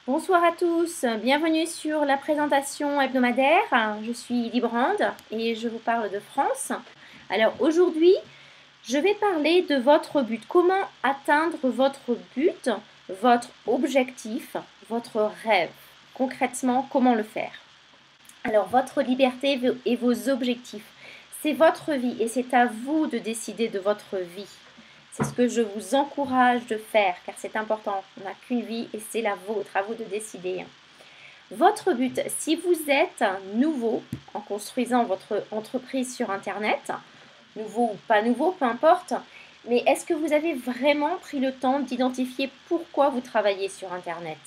Bonsoir à tous, bienvenue sur la présentation hebdomadaire. Je suis Librande et je vous parle de France. Alors aujourd'hui, je vais parler de votre but. Comment atteindre votre but, votre objectif, votre rêve. Concrètement, comment le faire? Alors votre liberté et vos objectifs, c'est votre vie et c'est à vous de décider de votre vie. C'est ce que je vous encourage de faire car c'est important. On n'a qu'une vie et c'est la vôtre, à vous de décider. Votre but, si vous êtes nouveau en construisant votre entreprise sur Internet, nouveau ou pas nouveau, peu importe, mais est-ce que vous avez vraiment pris le temps d'identifier pourquoi vous travaillez sur Internet?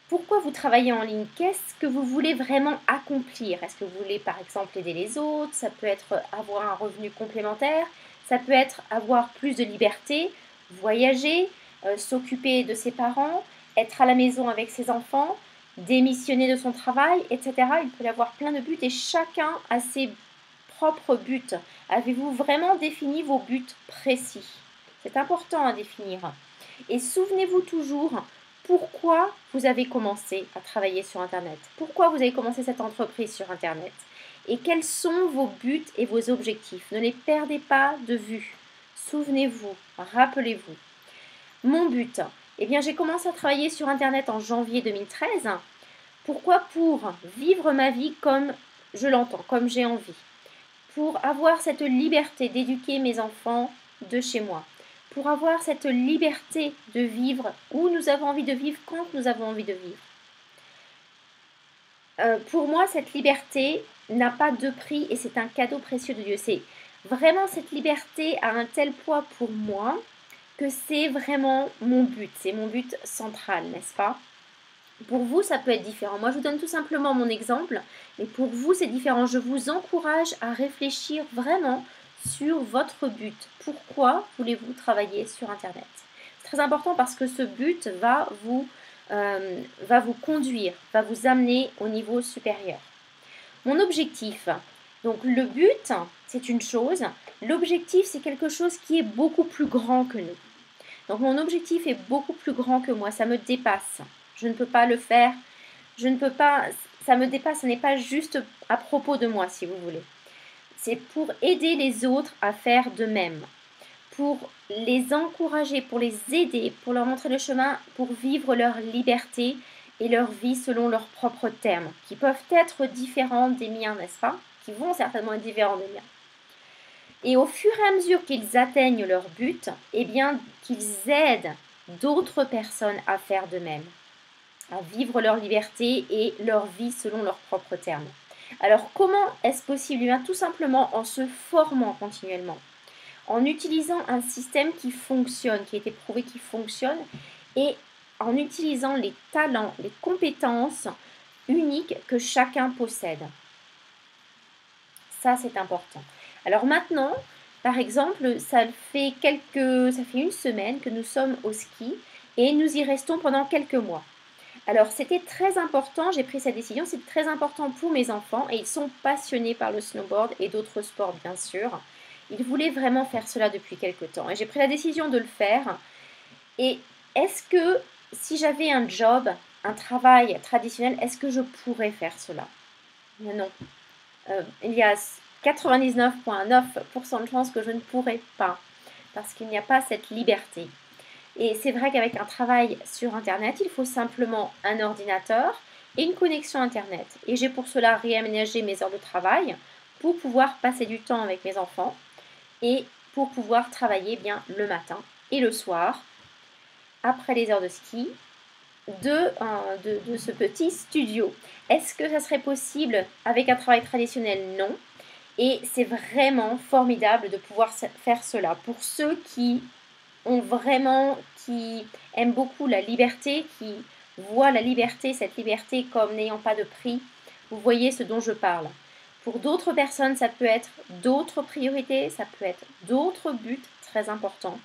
Pourquoi vous travaillez en ligne? Qu'est-ce que vous voulez vraiment accomplir? Est-ce que vous voulez par exemple aider les autres? Ça peut être avoir un revenu complémentaire, ça peut être avoir plus de liberté, voyager, s'occuper de ses parents, être à la maison avec ses enfants, démissionner de son travail, etc. Il peut y avoir plein de buts et chacun a ses propres buts. Avez-vous vraiment défini vos buts précis? C'est important à définir. Et souvenez-vous toujours pourquoi vous avez commencé à travailler sur Internet. Pourquoi vous avez commencé cette entreprise sur Internet. Et quels sont vos buts et vos objectifs. Ne les perdez pas de vue. Souvenez-vous, rappelez-vous. Mon but, eh bien j'ai commencé à travailler sur Internet en janvier 2013. Pourquoi? Pour vivre ma vie comme je l'entends, comme j'ai envie. Pour avoir cette liberté d'éduquer mes enfants de chez moi, pour avoir cette liberté de vivre où nous avons envie de vivre, quand nous avons envie de vivre. Pour moi, cette liberté n'a pas de prix et c'est un cadeau précieux de Dieu. C'est vraiment cette liberté a un tel poids pour moi que c'est vraiment mon but, c'est mon but central, n'est-ce pas? Pour vous, ça peut être différent. Moi, je vous donne tout simplement mon exemple, mais pour vous, c'est différent. Je vous encourage à réfléchir vraiment sur votre but. Pourquoi voulez-vous travailler sur Internet? C'est très important parce que ce but va vous conduire, va vous amener au niveau supérieur. Mon objectif. Donc le but, c'est une chose. L'objectif, c'est quelque chose qui est beaucoup plus grand que nous. Donc mon objectif est beaucoup plus grand que moi, ça me dépasse. Je ne peux pas le faire, je ne peux pas, ça me dépasse, ce n'est pas juste à propos de moi, si vous voulez. C'est pour aider les autres à faire de même, pour les encourager, pour les aider, pour leur montrer le chemin, pour vivre leur liberté et leur vie selon leurs propres termes, qui peuvent être différents des miens, n'est-ce pas? Qui vont certainement être différents des miens. Et au fur et à mesure qu'ils atteignent leur but, eh bien, qu'ils aident d'autres personnes à faire de même, à vivre leur liberté et leur vie selon leurs propres termes. Alors, comment est-ce possible? Eh bien, tout simplement en se formant continuellement, en utilisant un système qui fonctionne, qui a été prouvé qui fonctionne, et en utilisant les talents, les compétences uniques que chacun possède. Ça, c'est important. Alors maintenant, par exemple, ça fait une semaine que nous sommes au ski et nous y restons pendant quelques mois. Alors, c'était très important, j'ai pris cette décision, c'est très important pour mes enfants et ils sont passionnés par le snowboard et d'autres sports, bien sûr. Ils voulaient vraiment faire cela depuis quelques temps et j'ai pris la décision de le faire. Et est-ce que si j'avais un job, un travail traditionnel, est-ce que je pourrais faire cela? Non. Il y a 99,9% de chances que je ne pourrais pas parce qu'il n'y a pas cette liberté. Et c'est vrai qu'avec un travail sur Internet, il faut simplement un ordinateur et une connexion Internet. Et j'ai pour cela réaménagé mes heures de travail pour pouvoir passer du temps avec mes enfants et pour pouvoir travailler bien le matin et le soir, après les heures de ski, de ce petit studio. Est-ce que ça serait possible avec un travail traditionnel? Non. Et c'est vraiment formidable de pouvoir faire cela. Pour ceux qui qui aiment beaucoup la liberté, qui voient la liberté, cette liberté comme n'ayant pas de prix, vous voyez ce dont je parle. Pour d'autres personnes, ça peut être d'autres priorités, ça peut être d'autres buts très importants.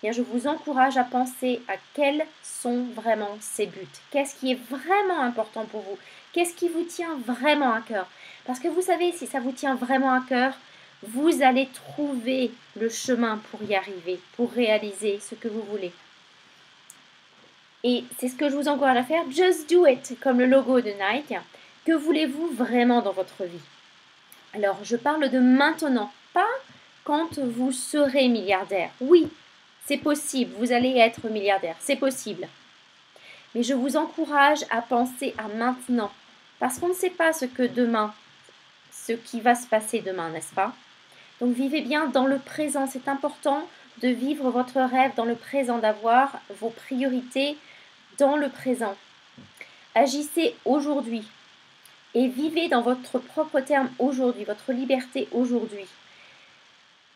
Bien, je vous encourage à penser à quels sont vraiment ces buts. Qu'est-ce qui est vraiment important pour vous? Qu'est-ce qui vous tient vraiment à cœur? Parce que vous savez, si ça vous tient vraiment à cœur, vous allez trouver le chemin pour y arriver, pour réaliser ce que vous voulez. Et c'est ce que je vous encourage à faire. Just do it, comme le logo de Nike. Que voulez-vous vraiment dans votre vie? Alors, je parle de maintenant, pas quand vous serez milliardaire. Oui, c'est possible, vous allez être milliardaire, c'est possible. Mais je vous encourage à penser à maintenant, parce qu'on ne sait pas ce qui va se passer demain, n'est-ce pas? Donc vivez bien dans le présent, c'est important de vivre votre rêve dans le présent, d'avoir vos priorités dans le présent. Agissez aujourd'hui et vivez dans votre propre terme aujourd'hui, votre liberté aujourd'hui.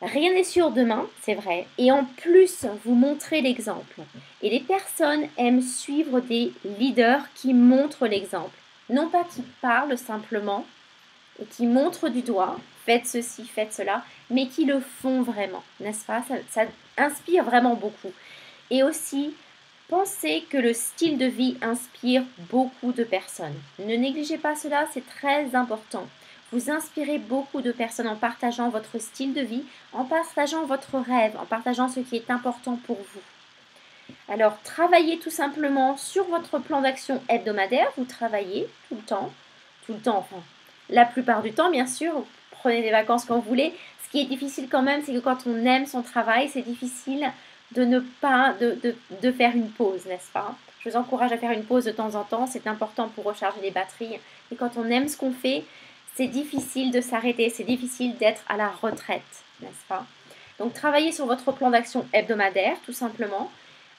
Rien n'est sûr demain, c'est vrai, et en plus, vous montrez l'exemple. Et les personnes aiment suivre des leaders qui montrent l'exemple. Non pas qui parlent simplement, et qui montrent du doigt, faites ceci, faites cela, mais qui le font vraiment, n'est-ce pas? Ça inspire vraiment beaucoup. Et aussi, pensez que le style de vie inspire beaucoup de personnes. Ne négligez pas cela, c'est très important. Vous inspirez beaucoup de personnes en partageant votre style de vie, en partageant votre rêve, en partageant ce qui est important pour vous. Alors, travaillez tout simplement sur votre plan d'action hebdomadaire. Vous travaillez tout le temps, enfin, la plupart du temps, bien sûr. Vous prenez des vacances quand vous voulez. Ce qui est difficile quand même, c'est que quand on aime son travail, c'est difficile de ne pas de faire une pause, n'est-ce pas? Je vous encourage à faire une pause de temps en temps. C'est important pour recharger les batteries. Et quand on aime ce qu'on fait, c'est difficile de s'arrêter. C'est difficile d'être à la retraite, n'est-ce pas? Donc, travaillez sur votre plan d'action hebdomadaire, tout simplement.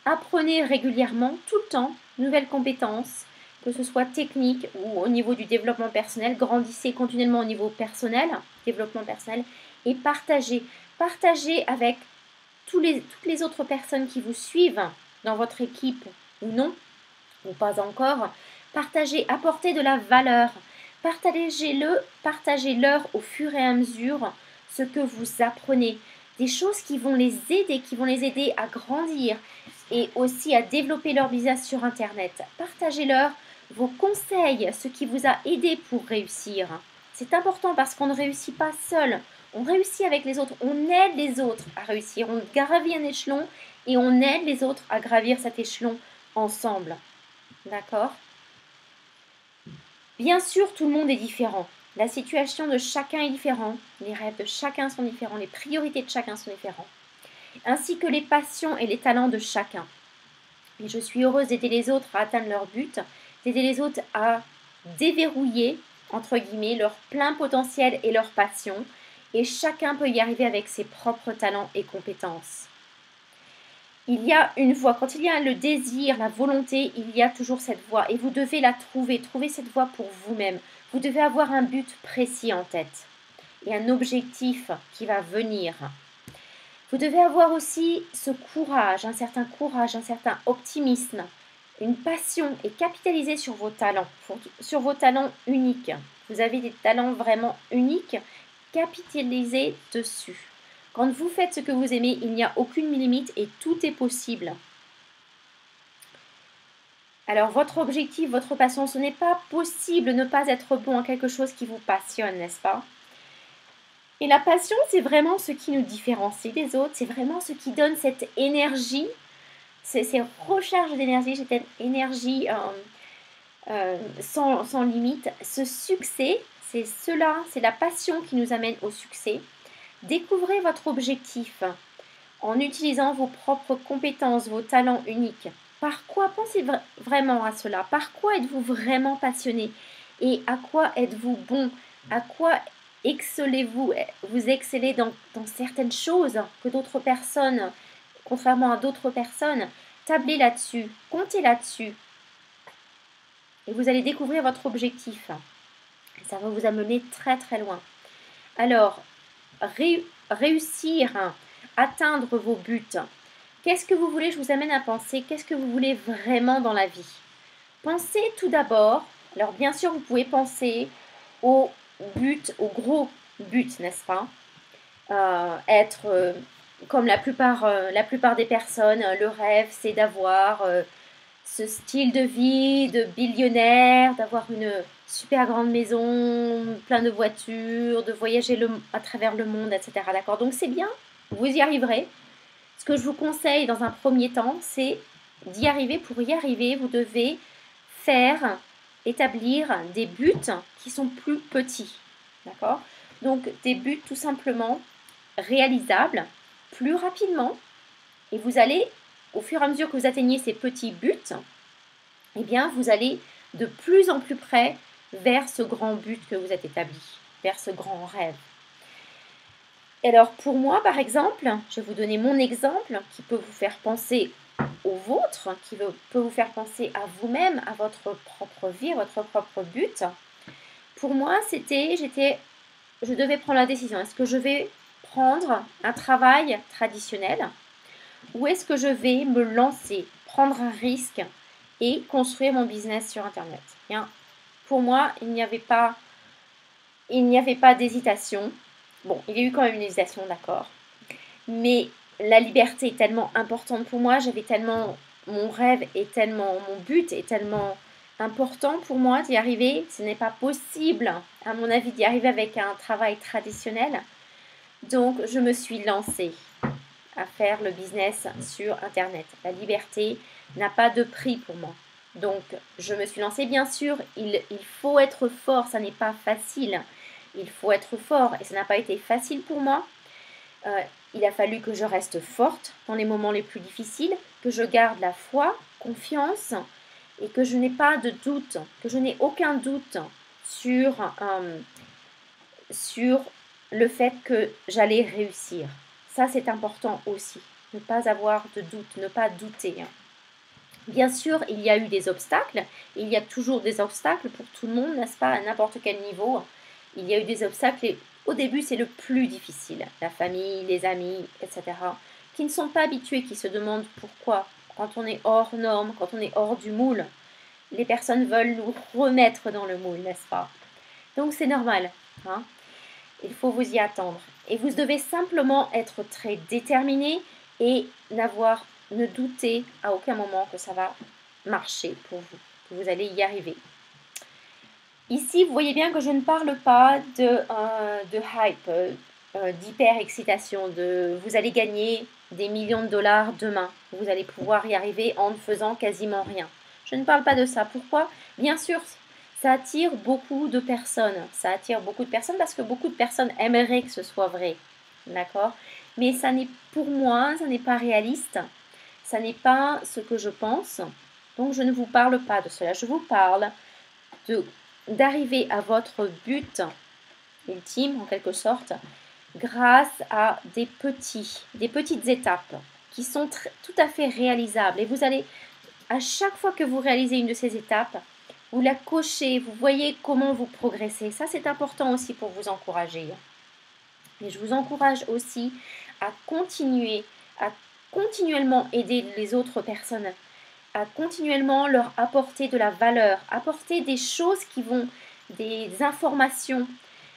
Apprenez régulièrement, tout le temps, nouvelles compétences, que ce soit technique ou au niveau du développement personnel. Grandissez continuellement au niveau personnel, développement personnel, et partagez. Partagez avec toutes les autres personnes qui vous suivent dans votre équipe ou non, ou pas encore. Partagez, apportez de la valeur. Partagez-leur au fur et à mesure ce que vous apprenez. Des choses qui vont les aider à grandir et aussi à développer leur business sur Internet. Partagez-leur vos conseils, ce qui vous a aidé pour réussir. C'est important parce qu'on ne réussit pas seul. On réussit avec les autres. On aide les autres à réussir. On gravit un échelon et on aide les autres à gravir cet échelon ensemble. D'accord? Bien sûr, tout le monde est différent. La situation de chacun est différente. Les rêves de chacun sont différents. Les priorités de chacun sont différentes. Ainsi que les passions et les talents de chacun. Et je suis heureuse d'aider les autres à atteindre leur but, d'aider les autres à déverrouiller, entre guillemets, leur plein potentiel et leur passion. Et chacun peut y arriver avec ses propres talents et compétences. Il y a une voie. Quand il y a le désir, la volonté, il y a toujours cette voie. Et vous devez la trouver. Trouvez cette voie pour vous-même. Vous devez avoir un but précis en tête. Et un objectif qui va venir. Vous devez avoir aussi ce courage, un certain optimisme, une passion et capitaliser sur vos talents uniques. Vous avez des talents vraiment uniques, capitalisez dessus. Quand vous faites ce que vous aimez, il n'y a aucune limite et tout est possible. Alors, votre objectif, votre passion, ce n'est pas possible de ne pas être bon à quelque chose qui vous passionne, n'est-ce pas? Et la passion, c'est vraiment ce qui nous différencie des autres, c'est vraiment ce qui donne cette énergie, ces recharges d'énergie, cette énergie sans limite. Ce succès, c'est cela, c'est la passion qui nous amène au succès. Découvrez votre objectif en utilisant vos propres compétences, vos talents uniques. Par quoi pensez vraiment à cela? Par quoi êtes-vous vraiment passionné? Et à quoi êtes-vous bon? À quoi excellez-vous? Vous excellez dans certaines choses que d'autres personnes, contrairement à d'autres personnes, tablez là-dessus, comptez là-dessus. Et vous allez découvrir votre objectif. Ça va vous amener très très loin. Alors, réussir, atteindre vos buts. Qu'est-ce que vous voulez? Je vous amène à penser, qu'est-ce que vous voulez vraiment dans la vie? Pensez tout d'abord, alors bien sûr vous pouvez penser au but, au gros but, n'est-ce pas? Comme la plupart des personnes, le rêve c'est d'avoir ce style de vie de billionnaire, d'avoir une super grande maison, plein de voitures, de voyager à travers le monde, etc. D'accord? Donc c'est bien, vous y arriverez. Ce que je vous conseille dans un premier temps, c'est d'y arriver, pour y arriver, vous devez établir des buts qui sont plus petits. D'accord? Donc des buts tout simplement réalisables plus rapidement. Et vous allez, au fur et à mesure que vous atteignez ces petits buts, eh bien vous allez de plus en plus près vers ce grand but que vous êtes établi, vers ce grand rêve. Et alors pour moi, par exemple, je vais vous donner mon exemple qui peut vous faire penser au vôtre, qui peut vous faire penser à vous-même, à votre propre vie, à votre propre but. Pour moi, je devais prendre la décision. Est-ce que je vais prendre un travail traditionnel ou est-ce que je vais me lancer, prendre un risque et construire mon business sur Internet? Bien, pour moi, il n'y avait pas d'hésitation. Bon, il y a eu quand même une hésitation, d'accord. Mais la liberté est tellement importante pour moi, mon rêve est tellement, mon but est tellement important pour moi d'y arriver. Ce n'est pas possible, à mon avis, d'y arriver avec un travail traditionnel. Donc, je me suis lancée à faire le business sur Internet. La liberté n'a pas de prix pour moi. Donc, je me suis lancée. Bien sûr, il faut être fort, ça n'est pas facile. Il faut être fort et ça n'a pas été facile pour moi. Il a fallu que je reste forte dans les moments les plus difficiles, que je garde la foi, confiance et que je n'ai pas de doute, que je n'ai aucun doute sur le fait que j'allais réussir. Ça, c'est important aussi. Ne pas avoir de doute, ne pas douter. Bien sûr, il y a eu des obstacles. Il y a toujours des obstacles pour tout le monde, n'est-ce pas, à n'importe quel niveau. Il y a eu des obstacles et au début, c'est le plus difficile. La famille, les amis, etc. Qui ne sont pas habitués, qui se demandent pourquoi. Quand on est hors norme, quand on est hors du moule, les personnes veulent nous remettre dans le moule, n'est-ce pas? Donc c'est normal. Hein? Il faut vous y attendre. Et vous devez simplement être très déterminé et ne douter à aucun moment que ça va marcher pour vous, que vous allez y arriver. Ici, vous voyez bien que je ne parle pas de hype, d'hyper-excitation, de vous allez gagner des millions de dollars demain. Vous allez pouvoir y arriver en ne faisant quasiment rien. Je ne parle pas de ça. Pourquoi? Bien sûr, ça attire beaucoup de personnes. Ça attire beaucoup de personnes parce que beaucoup de personnes aimeraient que ce soit vrai. D'accord? Mais pour moi, ça n'est pas réaliste. Ça n'est pas ce que je pense. Donc, je ne vous parle pas de cela. Je vous parle d'arriver à votre but ultime, en quelque sorte, grâce à des petites étapes qui sont tout à fait réalisables. Et vous allez, à chaque fois que vous réalisez une de ces étapes, vous la cochez, vous voyez comment vous progressez. Ça, c'est important aussi pour vous encourager. Et je vous encourage aussi à continuellement aider les autres personnes, à continuellement leur apporter de la valeur, apporter des choses des informations,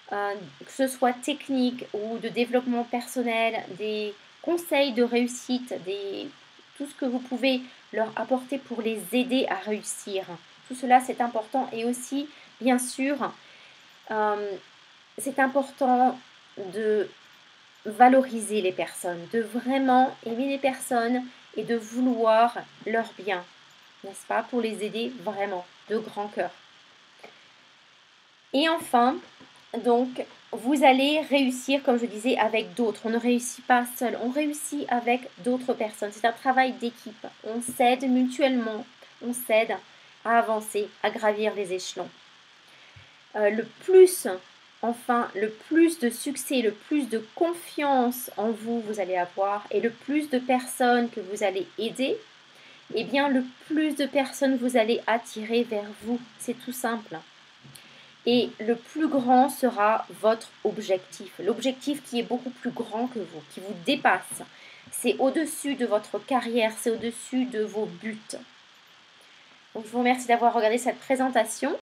que ce soit techniques ou de développement personnel, des conseils de réussite, tout ce que vous pouvez leur apporter pour les aider à réussir. Tout cela, c'est important. Et aussi, bien sûr, c'est important de valoriser les personnes, de vraiment aimer les personnes et de vouloir leur bien, n'est-ce pas, pour les aider vraiment, de grand cœur. Et enfin, donc, vous allez réussir, comme je disais, avec d'autres. On ne réussit pas seul, on réussit avec d'autres personnes. C'est un travail d'équipe. On s'aide mutuellement, on s'aide à avancer, à gravir les échelons. Le plus de succès, le plus de confiance en vous allez avoir et le plus de personnes que vous allez aider, eh bien le plus de personnes vous allez attirer vers vous. C'est tout simple. Et le plus grand sera votre objectif. L'objectif qui est beaucoup plus grand que vous, qui vous dépasse. C'est au-dessus de votre carrière, c'est au-dessus de vos buts. Donc je vous remercie d'avoir regardé cette présentation.